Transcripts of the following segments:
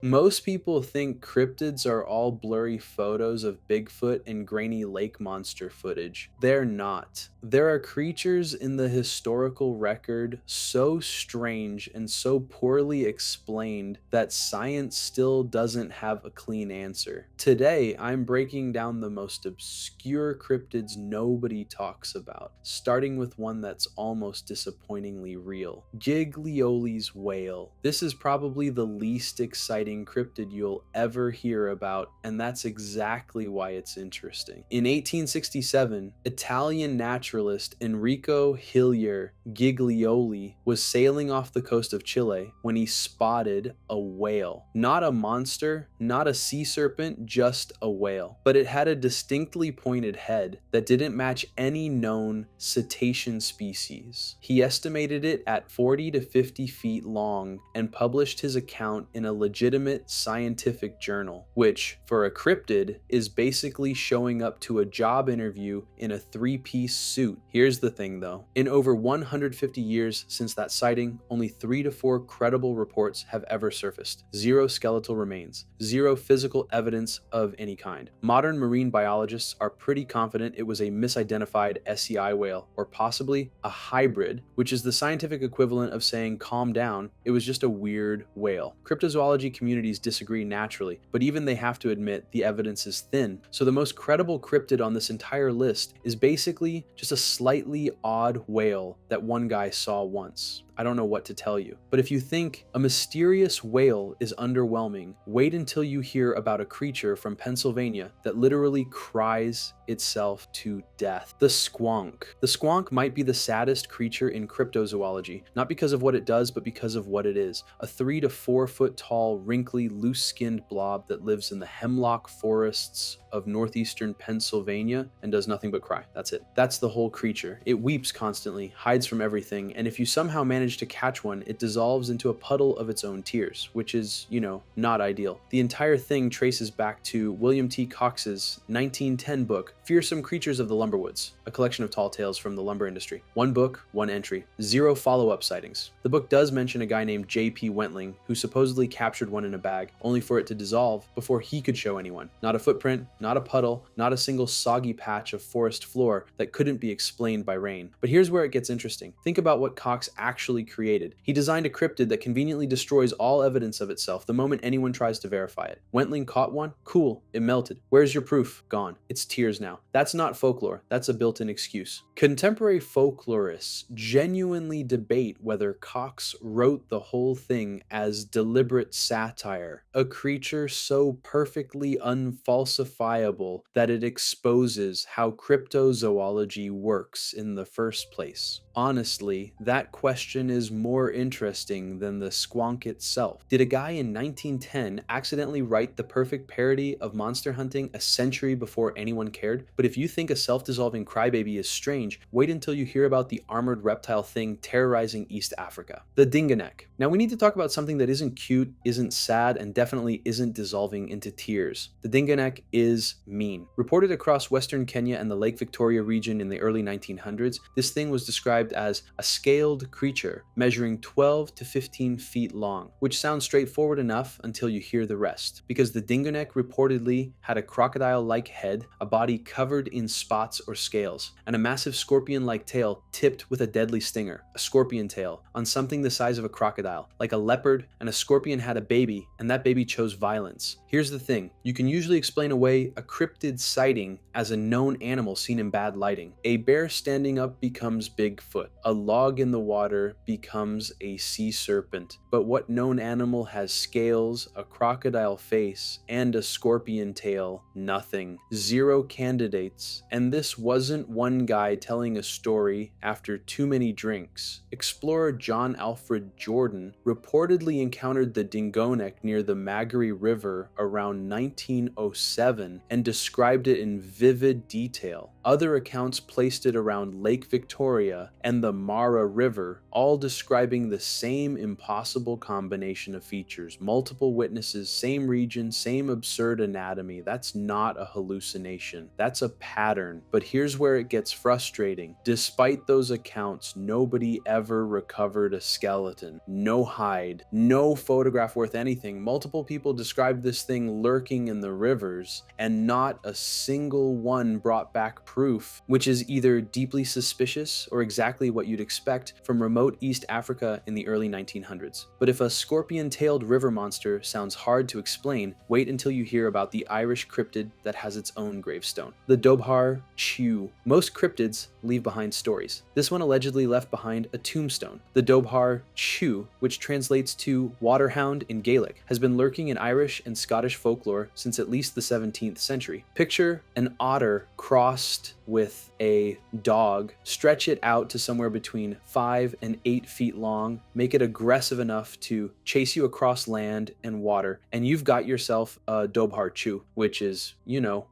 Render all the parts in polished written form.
Most people think cryptids are all blurry photos of Bigfoot and grainy lake monster footage. They're not. There are creatures in the historical record so strange and so poorly explained that science still doesn't have a clean answer. Today, I'm breaking down the most obscure cryptids nobody talks about, starting with one that's almost disappointingly real: Giglioli's whale. This is probably the least exciting cryptid you'll ever hear about, and that's exactly why it's interesting. In 1867, Italian naturalist Enrico Hillier Giglioli was sailing off the coast of Chile when he spotted a whale. Not a monster, not a sea serpent, just a whale. But it had a distinctly pointed head that didn't match any known cetacean species. He estimated it at 40 to 50 feet long and published his account in a legitimate scientific journal, which, for a cryptid, is basically showing up to a job interview in a three-piece suit. Here's the thing though, in over 150 years since that sighting, only 3 to 4 credible reports have ever surfaced. 0 skeletal remains, 0 physical evidence of any kind. Modern marine biologists are pretty confident it was a misidentified SEI whale, or possibly a hybrid, which is the scientific equivalent of saying calm down, it was just a weird whale. Cryptozoology communities disagree naturally, but even they have to admit the evidence is thin. So the most credible cryptid on this entire list is basically just a slightly odd whale that one guy saw once. I don't know what to tell you. But if you think a mysterious whale is underwhelming, wait until you hear about a creature from Pennsylvania that literally cries itself to death. The squonk. The squonk might be the saddest creature in cryptozoology, not because of what it does, but because of what it is. A 3 to 4 foot tall, wrinkly, loose-skinned blob that lives in the hemlock forests of northeastern Pennsylvania and does nothing but cry. That's it. That's the whole creature. It weeps constantly, hides from everything, and if you somehow manage to catch one, it dissolves into a puddle of its own tears, which is, not ideal. The entire thing traces back to William T. Cox's 1910 book, Fearsome Creatures of the Lumberwoods, a collection of tall tales from the lumber industry. One book, one entry, 0 follow-up sightings. The book does mention a guy named J.P. Wentling who supposedly captured one in a bag, only for it to dissolve before he could show anyone. Not a footprint, not a puddle, not a single soggy patch of forest floor that couldn't be explained by rain. But here's where it gets interesting. Think about what Cox actually created. He designed a cryptid that conveniently destroys all evidence of itself the moment anyone tries to verify it. Wentling caught one? Cool, it melted. Where's your proof? Gone. It's tears now. That's not folklore, that's a built-in excuse. Contemporary folklorists genuinely debate whether Cox wrote the whole thing as deliberate satire, a creature so perfectly unfalsifiable that it exposes how cryptozoology works in the first place. Honestly, that question is more interesting than the squonk itself. Did a guy in 1910 accidentally write the perfect parody of monster hunting a century before anyone cared? But if you think a self-dissolving crybaby is strange, wait until you hear about the armored reptile thing terrorizing East Africa. The dingoneck. Now we need to talk about something that isn't cute, isn't sad, and definitely isn't dissolving into tears. The dingoneck is mean. Reported across western Kenya and the Lake Victoria region in the early 1900s, this thing was described as a scaled creature measuring 12 to 15 feet long, which sounds straightforward enough until you hear the rest, because the dingoneck reportedly had a crocodile-like head, a body covered in spots or scales, and a massive scorpion-like tail tipped with a deadly stinger, a scorpion tail, on something the size of a crocodile, like a leopard, and a scorpion had a baby, and that baby chose violence. Here's the thing, you can usually explain away a cryptid sighting as a known animal seen in bad lighting. A bear standing up becomes Bigfoot. A log in the water becomes a sea serpent. But what known animal has scales, a crocodile face, and a scorpion tail? Nothing. 0 candidates. And this wasn't one guy telling a story after too many drinks. Explorer John Alfred Jordan reportedly encountered the dingoneck near the Magary River around 1907 and described it in vivid detail. Other accounts placed it around Lake Victoria and the Mara River, all describing the same impossible combination of features. Multiple witnesses, same region, same absurd anatomy. That's not a hallucination. That's a pattern. But here's where it gets frustrating. Despite those accounts, nobody ever recovered a skeleton. No hide, no photograph worth anything. Multiple people described this thing lurking in the rivers, and not a single one brought back proof, which is either deeply suspicious or exactly what you'd expect from remote East Africa in the early 1900s. But if a scorpion-tailed river monster sounds hard to explain, wait until you hear about the Irish cryptid that has its own gravestone, the Dobhar Chew. Most cryptids leave behind stories. This one allegedly left behind a tombstone. The Dobhar Chew, which translates to waterhound in Gaelic, has been lurking in Irish and Scottish folklore since at least the 17th century. Picture an otter crossed with a dog, stretch it out to somewhere between 5 and 8 feet long, make it aggressive enough to chase you across land and water, and you've got yourself a Dobhar Chew, which is,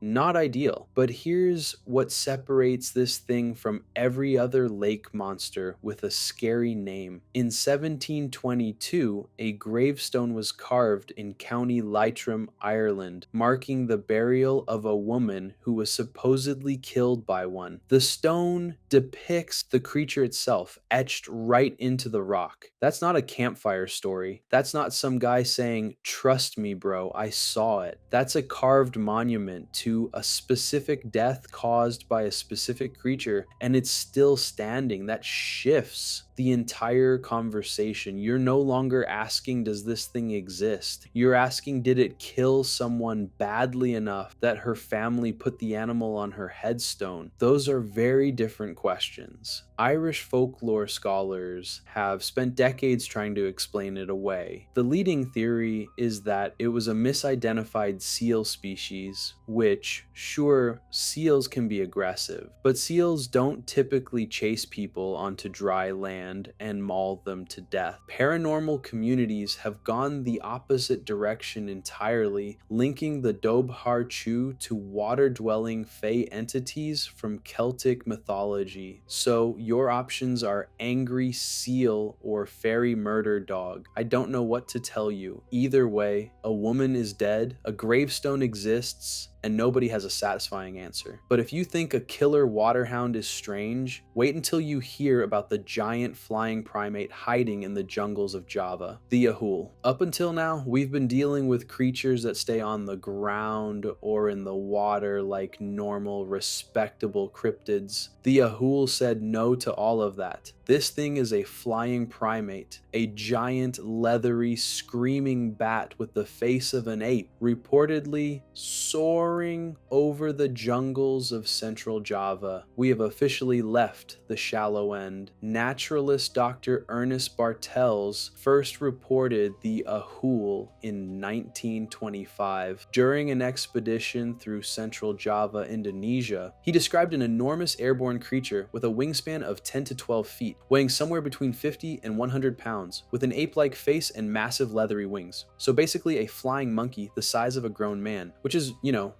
not ideal. But here's what separates this thing from every other lake monster with a scary name. In 1722, a gravestone was carved in County Leitrim, Ireland, marking the burial of a woman who was supposedly killed by one. The stone depicts the creature itself, etched right into the rock. That's not a campfire story. That's not some guy saying, "Trust me, bro, I saw it." That's a carved monument to a specific death caused by a specific creature, and it's still standing. That shifts the entire conversation. You're no longer asking, does this thing exist? You're asking, did it kill someone badly enough that her family put the animal on her headstone? Those are very different questions. Irish folklore scholars have spent decades trying to explain it away. The leading theory is that it was a misidentified seal species, which, sure, seals can be aggressive, but seals don't typically chase people onto dry land and maul them to death. Paranormal communities have gone the opposite direction entirely, linking the Dobhar Chew to water-dwelling fey entities from Celtic mythology. So your options are angry seal or fairy murder dog. I don't know what to tell you. Either way, a woman is dead, a gravestone exists, and nobody has a satisfying answer. But if you think a killer waterhound is strange, wait until you hear about the giant flying primate hiding in the jungles of Java, the Ahul. Up until now, we've been dealing with creatures that stay on the ground or in the water like normal, respectable cryptids. The Ahul said no to all of that. This thing is a flying primate, a giant, leathery, screaming bat with the face of an ape, reportedly soaring over the jungles of central Java. We have officially left the shallow end. Naturalist Dr. Ernest Bartels first reported the Ahul in 1925. During an expedition through central Java, Indonesia, he described an enormous airborne creature with a wingspan of 10 to 12 feet, weighing somewhere between 50 and 100 pounds, with an ape-like face and massive leathery wings. So basically a flying monkey the size of a grown man, which is,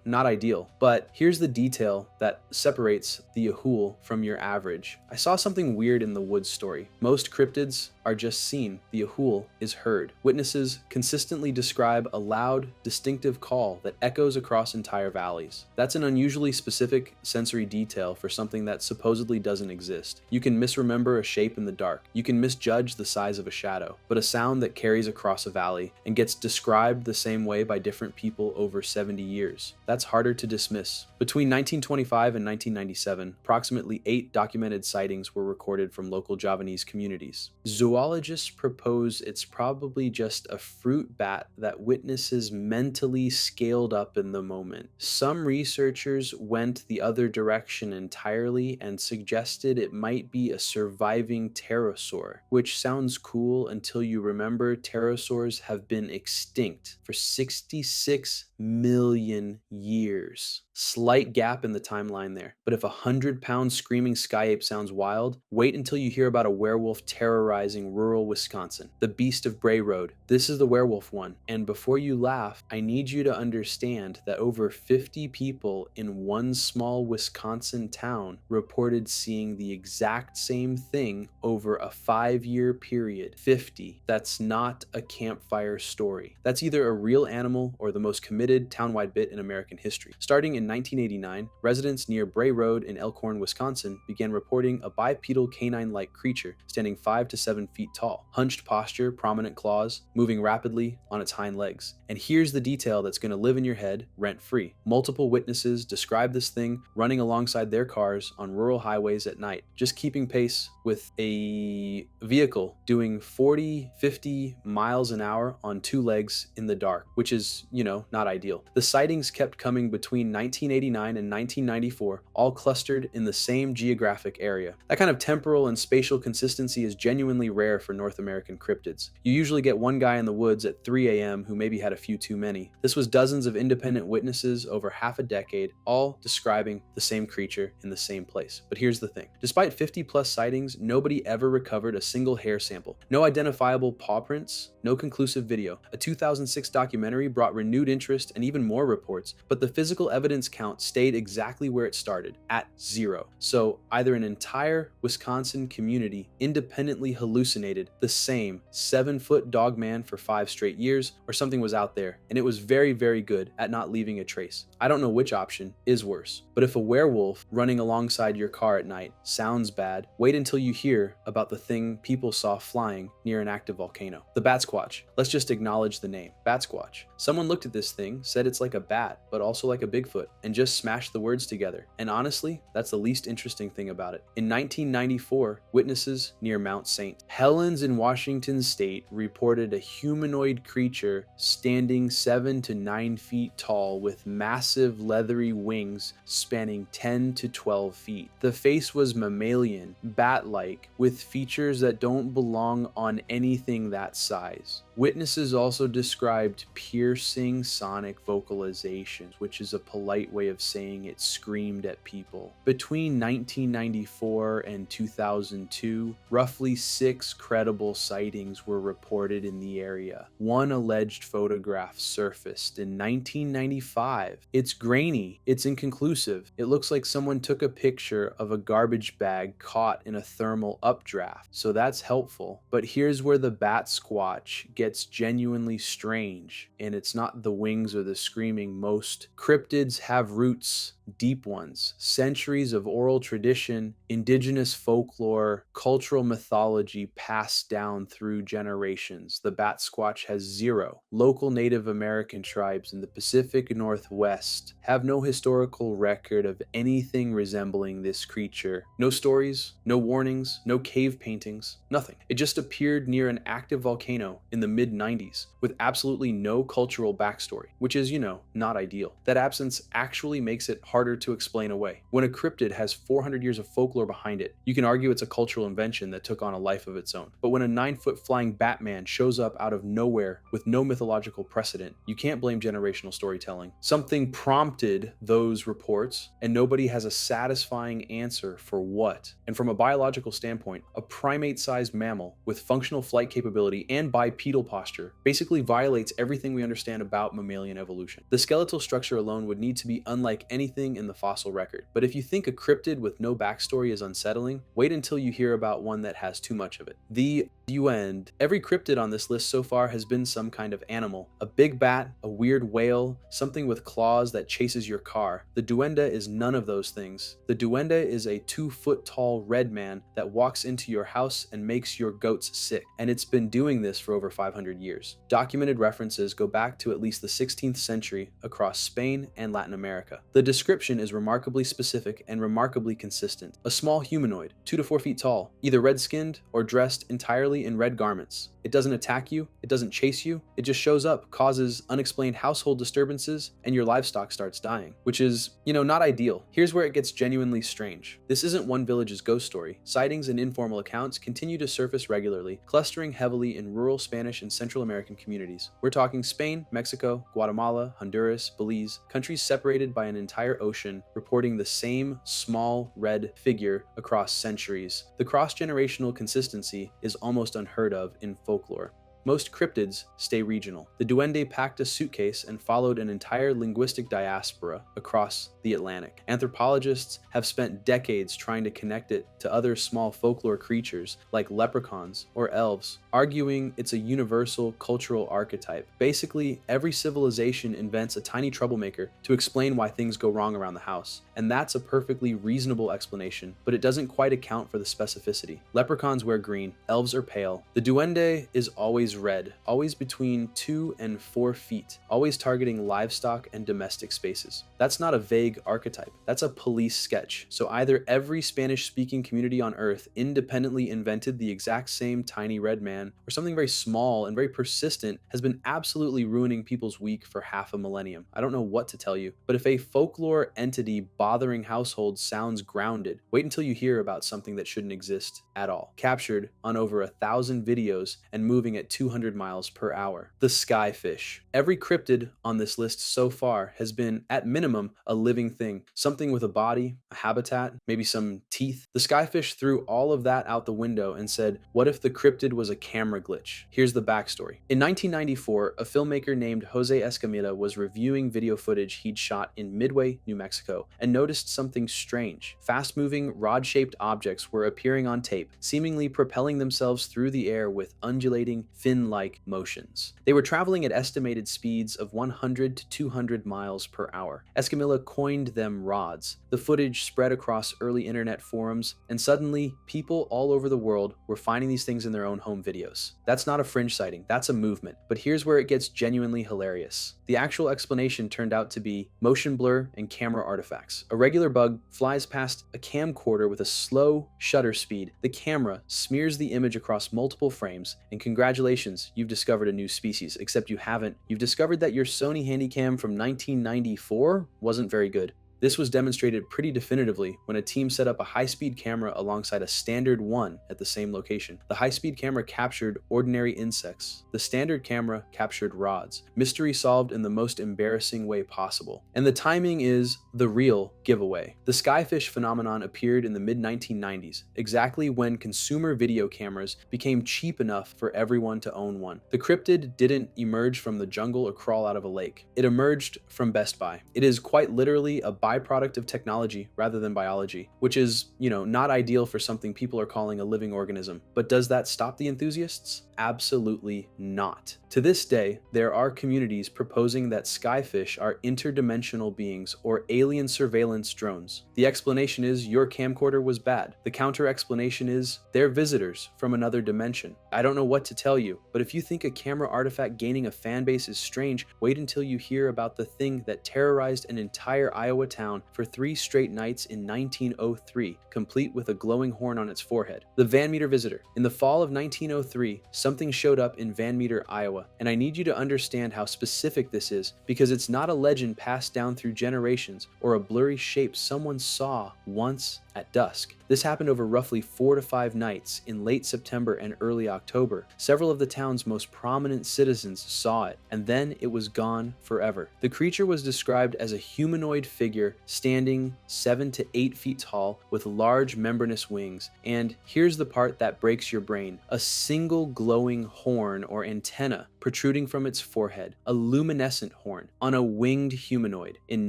not ideal. But here's the detail that separates the Ahul from your average. I saw something weird in the woods story. Most cryptids are just seen. The Ahul is heard. Witnesses consistently describe a loud, distinctive call that echoes across entire valleys. That's an unusually specific sensory detail for something that supposedly doesn't exist. You can misremember a shape in the dark. You can misjudge the size of a shadow, but a sound that carries across a valley and gets described the same way by different people over 70 years. That's harder to dismiss. Between 1925 and 1997, approximately 8 documented sightings were recorded from local Javanese communities. Zoologists propose it's probably just a fruit bat that witnesses mentally scaled up in the moment. Some researchers went the other direction entirely and suggested it might be a surviving pterosaur, which sounds cool until you remember pterosaurs have been extinct for 66 million years. Slight gap in the timeline there. But if a 100-pound screaming sky ape sounds wild, wait until you hear about a werewolf terrorizing terrorizing rural Wisconsin. The Beast of Bray Road. This is the werewolf one. And before you laugh, I need you to understand that over 50 people in one small Wisconsin town reported seeing the exact same thing over a 5-year period. 50. That's not a campfire story. That's either a real animal or the most committed townwide bit in American history. Starting in 1989, residents near Bray Road in Elkhorn, Wisconsin began reporting a bipedal canine-like creature standing 5 to 7 feet tall, hunched posture, prominent claws, moving rapidly on its hind legs. And here's the detail that's going to live in your head rent-free. Multiple witnesses describe this thing running alongside their cars on rural highways at night, just keeping pace with a vehicle doing 40, 50 miles an hour on 2 legs in the dark, which is, not ideal. The sightings kept coming between 1989 and 1994, all clustered in the same geographic area. That kind of temporal and spatial consistency is genuinely rare for North American cryptids. You usually get one guy in the woods at 3 a.m. who maybe had a few too many. This was dozens of independent witnesses over half a decade, all describing the same creature in the same place. But here's the thing. Despite 50 plus sightings, nobody ever recovered a single hair sample. No identifiable paw prints, no conclusive video. A 2006 documentary brought renewed interest and even more reports, but the physical evidence count stayed exactly where it started, at 0. So either an entire Wisconsin community independently hallucinated the same 7-foot dog man for 5 straight years, or something was out there, and it was very, very good at not leaving a trace. I don't know which option is worse, but if a werewolf running alongside your car at night sounds bad, wait until you hear about the thing people saw flying near an active volcano. The Bat Squatch. Let's just acknowledge the name, Bat Squatch. Someone looked at this thing, said it's like a bat, but also like a Bigfoot, and just smashed the words together. And honestly, that's the least interesting thing about it. In 1994, witnesses near Mount St. Helens in Washington state reported a humanoid creature standing 7 to 9 feet tall with massive leathery wings spanning 10 to 12 feet. The face was mammalian, bat-like, with features that don't belong on anything that size. Witnesses also described piercing sonic vocalizations, which is a polite way of saying it screamed at people. Between 1994 and 2002, roughly 6 credible sightings were reported in the area. One alleged photograph surfaced in 1995. It's grainy, it's inconclusive. It looks like someone took a picture of a garbage bag caught in a thermal updraft, so that's helpful. But here's where the Bat Squatch gets genuinely strange, and it's not the wings or the screaming. Most cryptids have roots, deep ones, centuries of oral tradition, indigenous folklore, cultural mythology passed down through generations. The Bat Squatch has 0. Local Native American tribes in the Pacific Northwest have no historical record of anything resembling this creature. No stories, no warnings, no cave paintings, nothing. It just appeared near an active volcano in the mid-90s with absolutely no cultural backstory, which is, not ideal. That absence actually makes it harder to explain away. When a cryptid has 400 years of folklore behind it, you can argue it's a cultural invention that took on a life of its own. But when a 9-foot flying Batman shows up out of nowhere with no mythological precedent, you can't blame generational storytelling. Something prompted those reports, and nobody has a satisfying answer for what. And from a biological standpoint, a primate-sized mammal with functional flight capability and bipedal posture basically violates everything we understand about mammalian evolution. The skeletal structure alone would need to be unlike anything in the fossil record. But if you think a cryptid with no backstory is unsettling, wait until you hear about one that has too much of it. The duende. Every cryptid on this list so far has been some kind of animal. A big bat, a weird whale, something with claws that chases your car. The duende is none of those things. The duende is a 2-foot tall red man that walks into your house and makes your goats sick. And it's been doing this for over 500 years. Documented references go back to at least the 16th century across Spain and Latin America. The description is remarkably specific and remarkably consistent. A small humanoid, 2 to 4 feet tall, either red-skinned or dressed entirely in red garments. It doesn't attack you, it doesn't chase you, it just shows up, causes unexplained household disturbances, and your livestock starts dying, which is, not ideal. Here's where it gets genuinely strange. This isn't one village's ghost story. Sightings and informal accounts continue to surface regularly, clustering heavily in rural Spanish and Central American communities. We're talking Spain, Mexico, Guatemala, Honduras, Belize, countries separated by an entire ocean, reporting the same small red figure across centuries. The cross-generational consistency is almost unheard of in folklore. Most cryptids stay regional. The duende packed a suitcase and followed an entire linguistic diaspora across the Atlantic. Anthropologists have spent decades trying to connect it to other small folklore creatures like leprechauns or elves, arguing it's a universal cultural archetype. Basically, every civilization invents a tiny troublemaker to explain why things go wrong around the house. And that's a perfectly reasonable explanation, but it doesn't quite account for the specificity. Leprechauns wear green, elves are pale. The duende is always red, always between 2 and 4 feet, always targeting livestock and domestic spaces. That's not a vague archetype, that's a police sketch. So either every Spanish-speaking community on Earth independently invented the exact same tiny red man, or something very small and very persistent has been absolutely ruining people's week for half a millennium. I don't know what to tell you, but if a folklore entity bothering households sounds grounded, wait until you hear about something that shouldn't exist at all. Captured on over 1,000 videos and moving at 200 miles per hour. The skyfish. Every cryptid on this list so far has been, at minimum, a living thing. Something with a body, a habitat, maybe some teeth. The skyfish threw all of that out the window and said, what if the cryptid was a camera glitch? Here's the backstory. In 1994, a filmmaker named Jose Escamilla was reviewing video footage he'd shot in Midway, New Mexico, and noticed something strange. Fast-moving, rod-shaped objects were appearing on tape, seemingly propelling themselves through the air with undulating, fin-like motions. They were traveling at estimated speeds of 100 to 200 miles per hour. Escamilla coined them rods. The footage spread across early internet forums, and suddenly, people all over the world were finding these things in their own home videos. That's not a fringe sighting, that's a movement. But here's where it gets genuinely hilarious. The actual explanation turned out to be motion blur and camera artifacts. A regular bug flies past a camcorder with a slow shutter speed. The camera smears the image across multiple frames, and congratulations, you've discovered a new species, except you haven't. You've discovered that your Sony Handycam from 1994 wasn't very good. This was demonstrated pretty definitively when a team set up a high-speed camera alongside a standard one at the same location. The high-speed camera captured ordinary insects. The standard camera captured rods. Mystery solved in the most embarrassing way possible. And the timing is the real giveaway. The skyfish phenomenon appeared in the mid-1990s, exactly when consumer video cameras became cheap enough for everyone to own one. The cryptid didn't emerge from the jungle or crawl out of a lake. It emerged from Best Buy. It is quite literally a byproduct of technology rather than biology, which is, not ideal for something people are calling a living organism. But does that stop the enthusiasts? Absolutely not. To this day, there are communities proposing that skyfish are interdimensional beings or alien surveillance drones. The explanation is your camcorder was bad. The counter explanation is they're visitors from another dimension. I don't know what to tell you, but if you think a camera artifact gaining a fan base is strange, wait until you hear about the thing that terrorized an entire Iowa town for 3 straight nights in 1903, complete with a glowing horn on its forehead. The Van Meter visitor. In the fall of 1903, something showed up in Van Meter, Iowa, and I need you to understand how specific this is because it's not a legend passed down through generations or a blurry shape someone saw once at dusk. This happened over roughly 4 to 5 nights in late September and early October. Several of the town's most prominent citizens saw it, and then it was gone forever. The creature was described as a humanoid figure standing 7 to 8 feet tall with large membranous wings, and here's the part that breaks your brain: a single glowing horn or antenna protruding from its forehead, a luminescent horn, on a winged humanoid in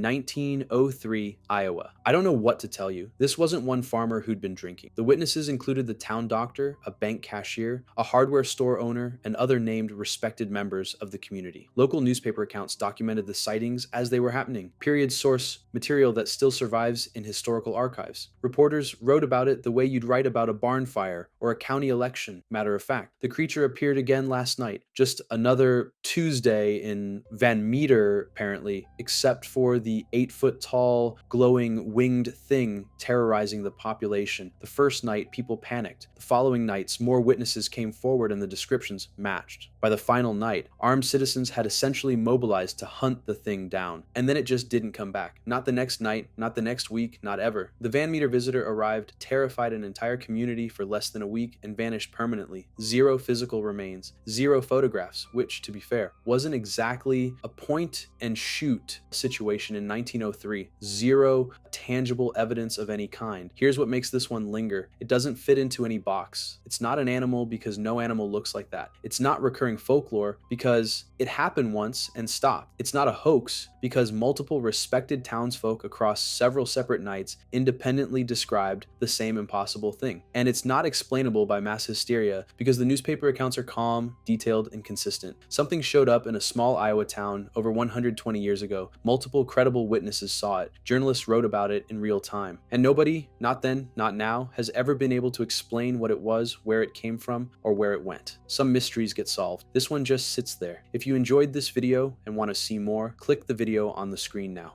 1903 Iowa. I don't know what to tell you. This wasn't one farmer who'd been drinking. The witnesses included the town doctor, a bank cashier, a hardware store owner, and other named respected members of the community. Local newspaper accounts documented the sightings as they were happening. Period source material that still survives in historical archives. Reporters wrote about it the way you'd write about a barn fire or a county election. Matter of fact, the creature appeared again last night, just a another Tuesday in Van Meter, apparently, except for the 8-foot tall, glowing winged thing terrorizing the population. The first night, people panicked. The following nights, more witnesses came forward and the descriptions matched. By the final night, armed citizens had essentially mobilized to hunt the thing down. And then it just didn't come back. Not the next night, not the next week, not ever. The Van Meter visitor arrived, terrified an entire community for less than a week, and vanished permanently. Zero physical remains, zero photographs, which, to be fair, wasn't exactly a point and shoot situation in 1903. Zero tangible evidence of any kind. Here's what makes this one linger. It doesn't fit into any box. It's not an animal because no animal looks like that. It's not recurring folklore because it happened once and stopped. It's not a hoax because multiple respected townsfolk across several separate nights independently described the same impossible thing. And it's not explainable by mass hysteria because the newspaper accounts are calm, detailed, and consistent. Something showed up in a small Iowa town over 120 years ago. Multiple credible witnesses saw it. Journalists wrote about it in real time. And nobody, not then, not now, has ever been able to explain what it was, where it came from, or where it went. Some mysteries get solved. This one just sits there. If you enjoyed this video and want to see more, click the video on the screen now.